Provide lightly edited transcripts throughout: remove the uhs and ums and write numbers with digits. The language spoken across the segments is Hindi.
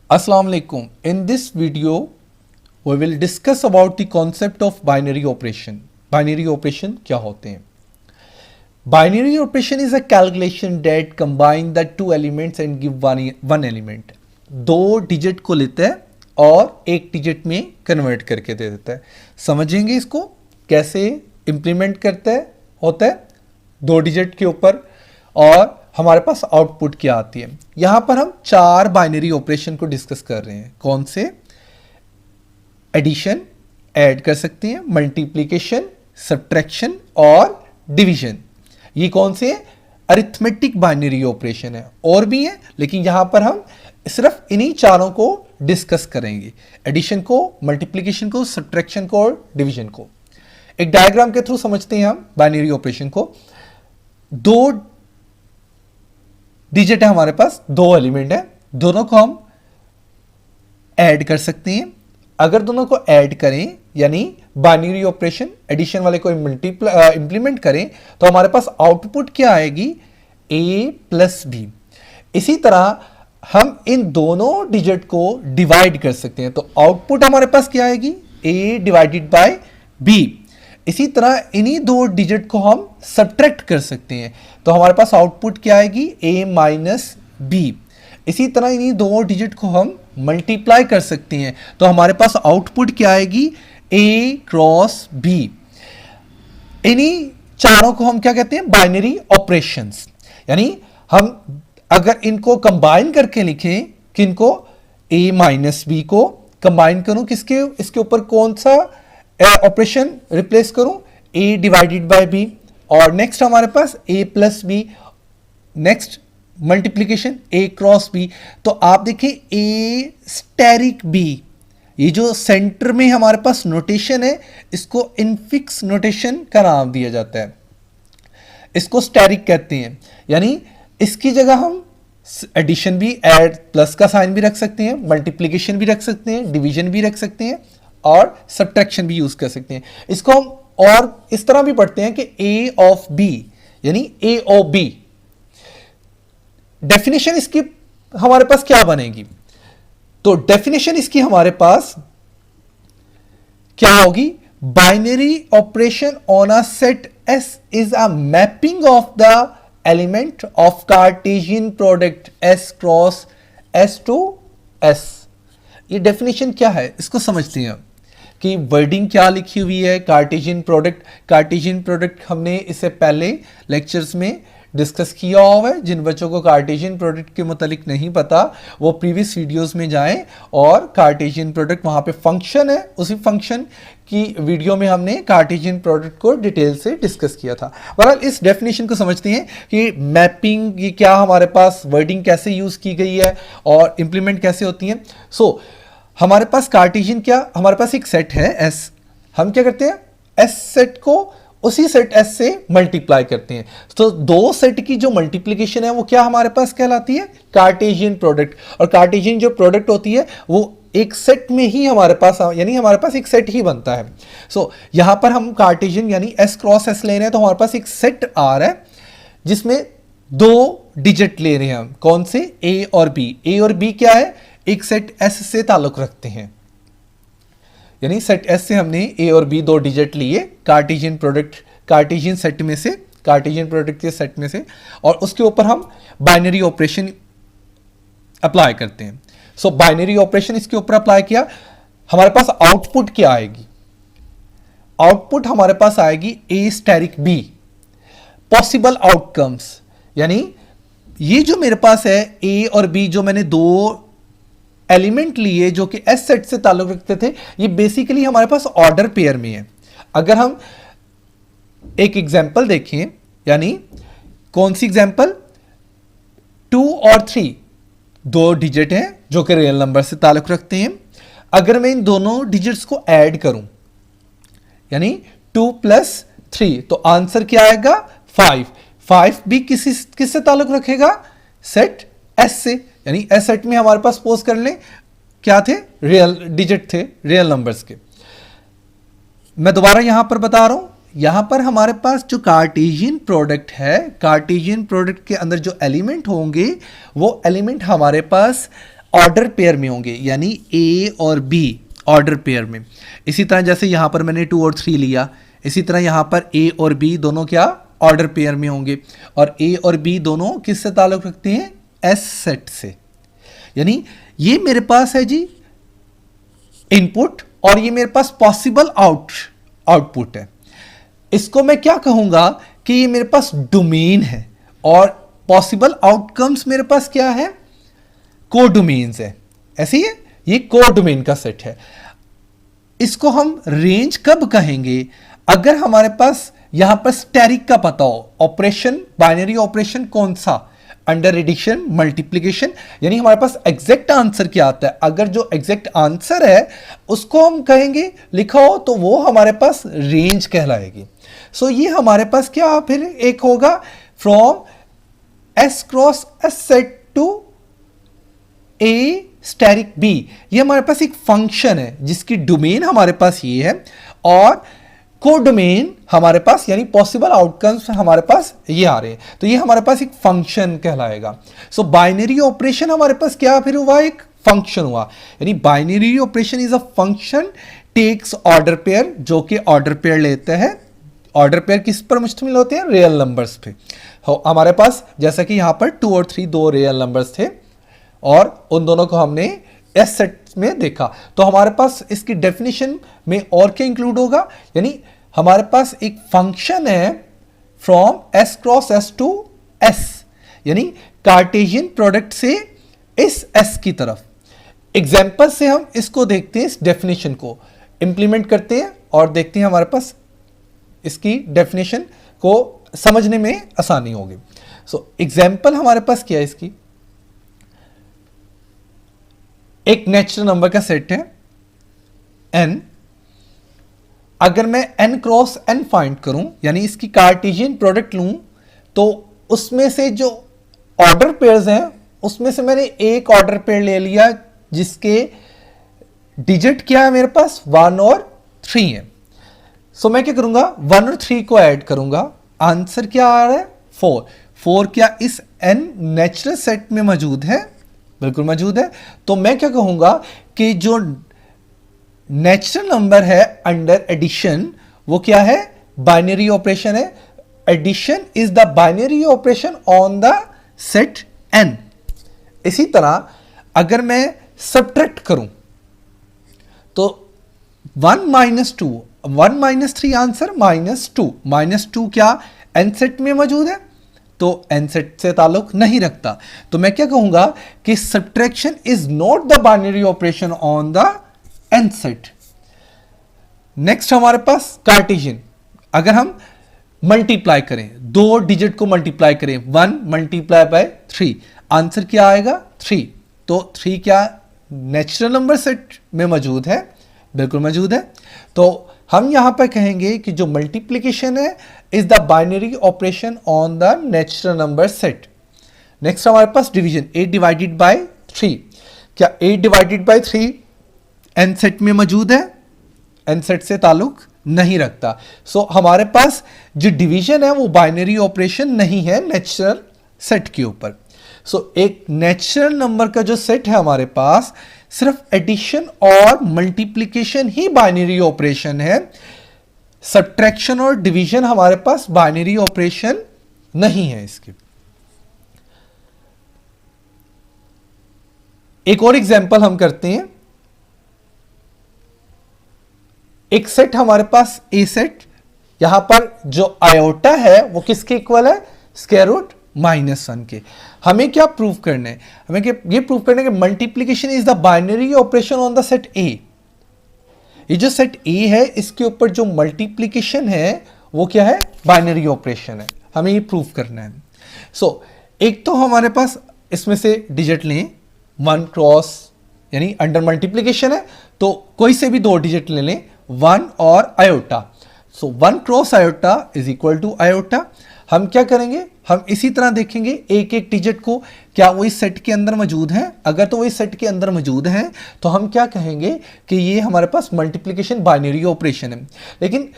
Assalamu alaikum. In this video, we will discuss about the concept of binary operation. Binary operation क्या होते हैं? Binary operation is a calculation that combine the two elements and give one element. दो डिजिट को लेता है और एक डिजिट में कन्वर्ट करके दे देता है. समझेंगे इसको कैसे इंप्लीमेंट करता है होता है दो डिजिट के ऊपर और हमारे पास आउटपुट क्या आती है. यहां पर हम चार बाइनरी ऑपरेशन को डिस्कस कर रहे हैं. कौन से? एडिशन ऐड कर सकते हैं, मल्टीप्लिकेशन, सब्ट्रैक्शन और डिवीजन. ये कौन से? अरिथमेटिक बाइनरी ऑपरेशन है. और भी है लेकिन यहां पर हम सिर्फ इन्हीं चारों को डिस्कस करेंगे. एडिशन को, मल्टीप्लिकेशन को, सब्ट्रैक्शन को और डिवीजन को. एक डायग्राम के थ्रू समझते हैं हम बाइनरी ऑपरेशन को. दो डिजिट है हमारे पास, दो एलिमेंट है, दोनों को हम ऐड कर सकते हैं. अगर दोनों को ऐड करें यानी बाइनरी ऑपरेशन एडिशन वाले को इंप्लीमेंट करें तो हमारे पास आउटपुट क्या आएगी? a plus b. इसी तरह हम इन दोनों डिजिट को डिवाइड कर सकते हैं तो आउटपुट हमारे पास क्या आएगी? a divided by b. इसी तरह इन्हीं दो डिजिट को हम सब्ट्रैक्ट कर सकते हैं तो हमारे पास आउटपुट क्या आएगी? a minus b. इसी तरह इन्हीं दो डिजिट को हम मल्टीप्लाई कर सकते हैं तो हमारे पास आउटपुट क्या आएगी? a cross b. इन्हीं चारों को हम क्या कहते हैं? Binary operations. यानी हम अगर इनको कंबाइन करके लिखें, किनको? a माइनस बी को कंबाइन करूं किसके? इसके ऊपर कौन सा ऑपरेशन रिप्लेस करूं? a divided by b. और नेक्स्ट हमारे पास a plus b. Next multiplication a cross b. तो आप देखिए a स्टेरिक b. ये जो सेंटर में हमारे पास नोटेशन है इसको इनफिक्स नोटेशन का नाम दिया जाता है. इसको स्टेरिक कहते हैं. यानी इसकी जगह हम एडिशन भी ऐड प्लस का साइन भी रख सकते हैं, मल्टीप्लीकेशन भी रख सकते हैं, डिवीजन भी रख सकते हैं और सब्ट्रैक्शन भी यूज कर सकते हैं. इसको हम और इस तरह भी पढ़ते हैं कि a ऑफ b यानी a ऑफ b. डेफिनेशन इसकी हमारे पास क्या बनेगी? तो डेफिनेशन इसकी हमारे पास क्या होगी? Binary operation on a set S is a mapping of the element of Cartesian product S cross S to S. ये डेफिनेशन क्या है इसको समझते हैं कि वर्डिंग क्या लिखी हुई है. कार्टेशियन प्रोडक्ट हमने इससे पहले लेक्चर्स में डिस्कस किया हुआ है. जिन बच्चों को कार्टेशियन प्रोडक्ट के मुतालिक नहीं पता वो प्रीवियस वीडियोस में जाएं और कार्टेशियन प्रोडक्ट वहां पे फंक्शन है, उसी फंक्शन की वीडियो में हमने कार्टेशियन प्रोडक्ट को डिटेल से डिस्कस किया था. बहरहाल इस डेफिनेशन को समझते हैं कि मैपिंग ये क्या, हमारे पास वर्डिंग कैसे यूज की गई है और इंप्लीमेंट कैसे होती है. हमारे पास कार्टेशियन क्या, हमारे पास एक सेट है S. हम क्या करते हैं? S सेट को उसी सेट S से मल्टीप्लाई करते हैं. तो दो सेट की जो मल्टीप्लिकेशन है वो क्या हमारे पास कहलाती है? Cartesian product. और कार्टेशियन जो प्रोडक्ट होती है वो एक सेट में ही हमारे पास, यानी हमारे पास एक सेट ही बनता है. यहां पर हम कार्टेशियन यानी S क्रॉस S ले रहे हैं तो हमारे पास एक सेट आ रहा है जिसमें दो डिजिट ले रहे हैं हम. कौन से? A और B. A और B क्या है? एक सेट S से ताल्लुक रखते हैं. यानी सेट S से हमने A और B दो डिजिट लिए कार्टेशियन प्रोडक्ट, कार्टेशियन सेट में से, कार्टेशियन प्रोडक्ट के सेट में से, और उसके ऊपर हम बाइनरी ऑपरेशन अप्लाई करते हैं. बाइनरी ऑपरेशन इसके ऊपर अप्लाई किया, हमारे पास आउटपुट क्या आएगी? आउटपुट हमारे पास आएगी A asterisk B. Possible outcomes यानी ये जो मेरे पास है A और B, जो मैंने दो एलिमेंट लिए जो कि S सेट से ताल्लुक रखते थे, ये बेसिकली हमारे पास ऑर्डर पेयर में है. अगर हम एक एग्जांपल देखें, यानी कौन सी एग्जांपल? 2 और 3 दो डिजिट हैं जो कि रियल नंबर से ताल्लुक रखते हैं. अगर मैं इन दोनों डिजिट्स को ऐड करूं यानी 2 प्लस 3 तो आंसर क्या आएगा? 5. 5 भी किससे ताल्लुक रखेगा? सेट S से. यानी S सेट में हमारे पास पोज कर लें क्या थे? रियल डिजिट थे, रियल नंबर्स के. मैं दोबारा यहां पर बता रहा हूं, यहां पर हमारे पास जो कार्टेशियन प्रोडक्ट है, कार्टेशियन प्रोडक्ट के अंदर जो एलिमेंट होंगे वो एलिमेंट हमारे पास ऑर्डर पेयर में होंगे, यानी ए और बी ऑर्डर पेयर में। इसी तरह जैसे यहां पर मैंने 2 और 3 लिया, इसी तरह यहां पर ए और बी दोनों क्या ऑर्डर पेयर में होंगे, और ए और बी दोनों किससे ताल्लुक रखते हैं, एस सेट से। यानी ये मेरे पास है जी इनपुट, और ये मेरे पास पॉसिबल आउटपुट है। इसको मैं क्या कहूंगा कि ये मेरे पास डोमेन है, और पॉसिबल आउटकम्स मेरे पास क्या है, कोडोमेन्स है। ऐसे ही है, ये कोडोमेन का सेट है। इसको हम रेंज कब कहेंगे, अगर हमारे पास यहां पर स्टैटिक का पता हो, ऑपरेशन बाइनरी ऑपरेशन कौन सा, अंडर एडिशन मल्टीप्लिकेशन, यानी हमारे पास एग्जैक्ट आंसर क्या आता है। अगर जो एग्जैक्ट आंसर है उसको हम कहेंगे लिखा हो, तो वो हमारे पास रेंज कहलाएगी। सो ये हमारे पास क्या फिर एक होगा, from s cross s set to a static b. ये हमारे पास एक फंक्शन है जिसकी डोमेन हमारे पास ये है, और कोडोमेन हमारे पास यानी पॉसिबल आउटकम्स हमारे पास ये आ रहे हैं, तो ये हमारे पास एक फंक्शन कहलाएगा। सो बाइनरी ऑपरेशन हमारे पास क्या फिर हुआ, एक फंक्शन हुआ। यानी binary operation is a function takes order pair, जो कि ऑर्डर पेयर लेते हैं। ऑर्डर पेयर किस पर मुश्तमिल होते हैं, रियल नंबर्स पे। हमारे पास जैसा कि यहां पर 2 और 3 दो रियल नंबर्स थे, और उन दोनों को हमने एस सेट में देखा। तो हमारे पास इसकी डेफिनेशन में और क्या इंक्लूड होगा, यानी हमारे पास एक फंक्शन है from s cross s to s, यानी कार्टेशियन प्रोडक्ट से इस एस की तरफ। एग्जाम्पल से हम इसको देखते हैं, इस डेफिनेशन को इंप्लीमेंट करते हैं और देखते हैं हमारे पास इसकी डेफिनेशन को समझने में आसानी होगी। सो एग्जाम्पल हमारे पास क्या है, इसकी एक नेचुरल नंबर का सेट है n। अगर मैं n क्रॉस n फाइंड करूं, यानी इसकी कार्टेशियन प्रोडक्ट लूं, तो उसमें से जो ऑर्डर पेयर्स हैं उसमें से मैंने एक ऑर्डर पेयर ले लिया जिसके डिजिट क्या है मेरे पास, 1 और 3 है। सो मैं क्या करूंगा, 1 और 3 को ऐड करूंगा, आंसर क्या आ रहा है, 4। 4 क्या इस n नेचुरल सेट में मौजूद है, बिल्कुल मौजूद है। तो मैं क्या कहूंगा कि जो नेचुरल नंबर है अंडर एडिशन वो क्या है, बाइनरी ऑपरेशन है। Addition is the binary operation on the set n। इसी तरह अगर मैं सब्ट्रैक्ट करूं, तो 1 माइनस 2, 1 माइनस 3 आंसर -2। -2 क्या n सेट में मौजूद है, तो n सेट से ताल्लुक नहीं रखता। तो मैं क्या कहूंगा कि subtraction is not the binary operation on the n set. Next हमारे पास कार्टेशियन, अगर हम मल्टीप्लाई करें, 2 डिजिट को मल्टीप्लाई करें, 1 मल्टीप्लाई बाय 3, आंसर क्या आएगा, 3। तो 3 क्या नेचुरल नंबर सेट में मौजूद है, बिल्कुल मौजूद है। तो हम यहां पर कहेंगे कि जो मल्टीप्लिकेशन है is the binary operation on the natural number set. Next हमारे पास डिवीजन, 8 डिवाइडेड बाय 3। क्या 8 डिवाइडेड बाय 3 n सेट में मौजूद है, n सेट से ताल्लुक नहीं रखता। सो हमारे पास जो डिवीजन है वो बाइनरी ऑपरेशन नहीं है नेचुरल सेट के ऊपर। सो एक नेचुरल नंबर का जो सेट है हमारे पास, सिर्फ एडिशन और मल्टीप्लिकेशन ही बाइनरी ऑपरेशन है। सब्ट्रैक्शन और डिवीजन हमारे पास बाइनरी ऑपरेशन नहीं है इसके। एक और एग्जांपल हम करते हैं। एक सेट हमारे पास ए सेट, यहां पर जो आयोटा है वो किसके इक्वल है, स्क्वायर रूट -1 के। हमें क्या प्रूव करना है, हमें ये प्रूव करना है कि multiplication is the binary operation on the set ए। ये जो सेट ए है इसके ऊपर जो मल्टीप्लिकेशन है वो क्या है, बाइनरी ऑपरेशन है। हमें ये प्रूव करना है। सो एक तो हमारे पास इसमें से डिजिट लें, 1 क्रॉस यानी अंडर मल्टीप्लिकेशन है तो कोई से भी 2 डिजिट ले लें, 1 और iota. So 1 cross iota is equal to iota. हम क्या करेंगे, हम इसी तरह देखेंगे एक एक डिजिट को, क्या वो इस सेट के अंदर मौजूद है। अगर तो वो इस सेट के अंदर मौजूद है तो हम क्या कहेंगे कि ये हमारे पास मल्टीप्लिकेशन बाइनरी ऑपरेशन है। लेकिन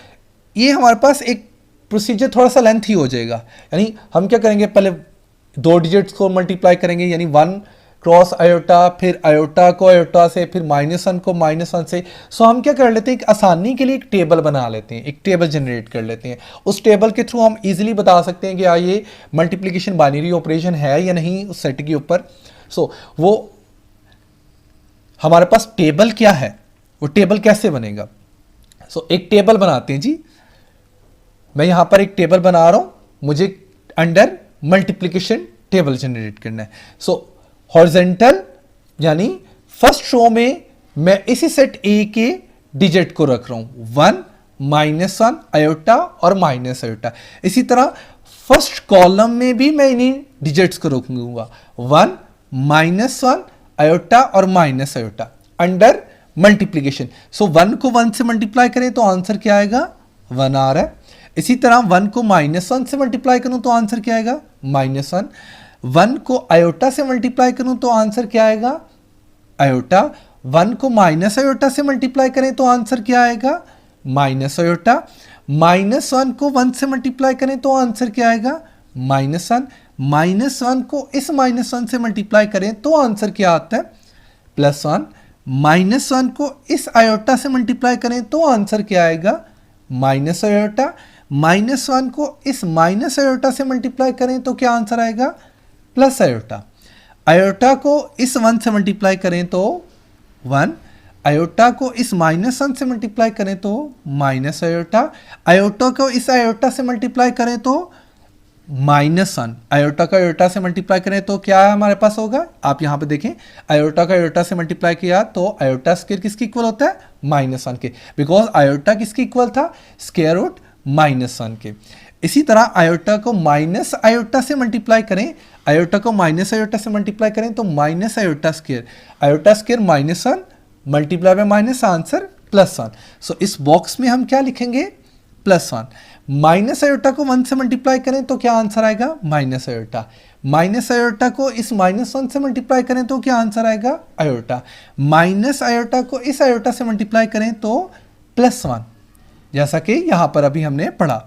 ये हमारे पास एक प्रोसीजर थोड़ा सा लेंथी हो जाएगा। यानी हम क्या करेंगे, पहले 2 डिजिट्स को मल्टीप्लाई करेंगे, यानी 1 क्रॉस आयोटा, फिर आयोटा को आयोटा से, फिर -1 को -1 से। सो हम क्या कर लेते हैं, एक आसानी के लिए एक टेबल बना लेते हैं, एक टेबल जनरेट कर लेते हैं। उस टेबल के थ्रू हम इजीली बता सकते हैं कि ये मल्टीप्लिकेशन बाइनरी ऑपरेशन है या नहीं उस सेट के ऊपर। सो वो हमारे पास टेबल क्या है, वो टेबल कैसे बनेगा। सो एक टेबल बनाते हैं जी। मैं यहां पर एक टेबल बना रहा हूं, मुझे अंडर मल्टीप्लिकेशन टेबल जनरेट करना है। सो हॉरिजॉन्टल यानी फर्स्ट रो में मैं इसी सेट ए के डिजिट को रख रहा हूं, 1 -1 आयोटा और माइनस आयोटा। इसी तरह फर्स्ट कॉलम में भी मैं इन्हीं डिजिट्स को रखूंगा, 1 -1 आयोटा और माइनस आयोटा अंडर मल्टीप्लिकेशन। सो 1 को 1 से मल्टीप्लाई करें तो आंसर क्या आएगा, 1 आ रहा है। इसी तरह 1 को -1 से मल्टीप्लाई करूं तो आंसर क्या आएगा, -1। 1 को आयोटा से मल्टीप्लाई करूं तो आंसर क्या आएगा, आयोटा। 1 को माइनस आयोटा से मल्टीप्लाई करें तो आंसर क्या आएगा, माइनस आयोटा। -1 को 1 से मल्टीप्लाई करें तो आंसर क्या आएगा, -1। -1 को इस -1 से मल्टीप्लाई करें तो आंसर क्या आता है, +1। -1 को इस आयोटा से मल्टीप्लाई करें तो आंसर क्या आएगा, माइनस आयोटा। -1 को इस माइनस आयोटा से मल्टीप्लाई करें तो क्या आंसर आएगा, प्लस आयोटा। आयोटा को इस 1 से मल्टीप्लाई करें तो 1, आयोटा को इस -1 से मल्टीप्लाई करें तो माइनस आयोटा, आयोटा को इस आयोटा से मल्टीप्लाई करें तो -1, आयोटा का आयोटा से मल्टीप्लाई करें तो क्या हमारे पास होगा, आप यहां पे देखें, आयोटा का आयोटा से मल्टीप्लाई किया तो आयोटा स्क्वायर किसके इक्वल होता है, -1 के, बिकॉज आयोटा किसके इक्वल था, स्क्वायर रूट -1 के। इसी तरह आयोटा को माइनस आयोटा से मल्टीप्लाई करें, आयोटा को माइनस आयोटा से मल्टीप्लाई करें तो minus iota square -1 multiply by minus, answer +1। सो इस बॉक्स में हम क्या लिखेंगे, +1। माइनस आयोटा को 1 से मल्टीप्लाई करें तो क्या आंसर आएगा, माइनस आयोटा। माइनस आयोटा को इस -1 से मल्टीप्लाई करें तो क्या आंसर आएगा, आयोटा। माइनस आयोटा को इस आयोटा से मल्टीप्लाई करें तो +1, जैसा कि यहां पर अभी हमने पढ़ा।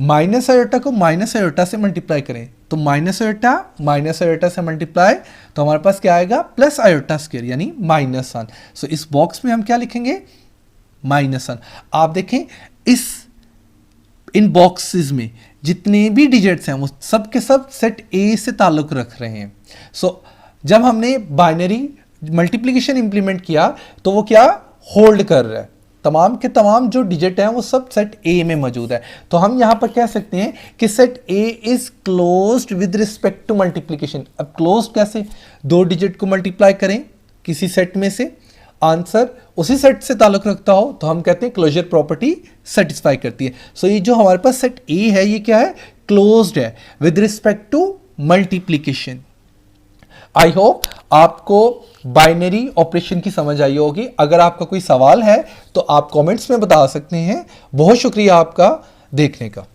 माइनस आयोटा को माइनस आयोटा से मल्टीप्लाई करें तो माइनस आयोटा से मल्टीप्लाई तो हमारे पास क्या आएगा, प्लस आयोटा स्क्वायर यानी -1। सो इस बॉक्स में हम क्या लिखेंगे, -1। आप देखें इन बॉक्सेस में जितने भी डिजिट्स हैं वो सब के सब सेट ए से ताल्लुक रख रहे हैं। सो जब हमने बाइनरी मल्टीप्लिकेशन इंप्लीमेंट किया तो वो क्या होल्ड कर रहा है, तमाम के तमाम जो डिजिट हैं वो सब सेट ए में मौजूद है। तो हम यहां पर कह सकते हैं कि set a is closed with respect to multiplication. अब क्लोज्ड कैसे, 2 डिजिट को मल्टीप्लाई करें किसी सेट में से, आंसर उसी सेट से ताल्लुक रखता हो तो हम कहते हैं क्लोजर प्रॉपर्टी सेटिस्फाई करती है। सो ये जो हमारे पास सेट ए है ये क्या है, क्लोज्ड है with respect to multiplication. I hope आपको बाइनरी ऑपरेशन की समझ आई होगी। अगर आपका कोई सवाल है तो आप कमेंट्स में बता सकते हैं। बहुत शुक्रिया आपका देखने का।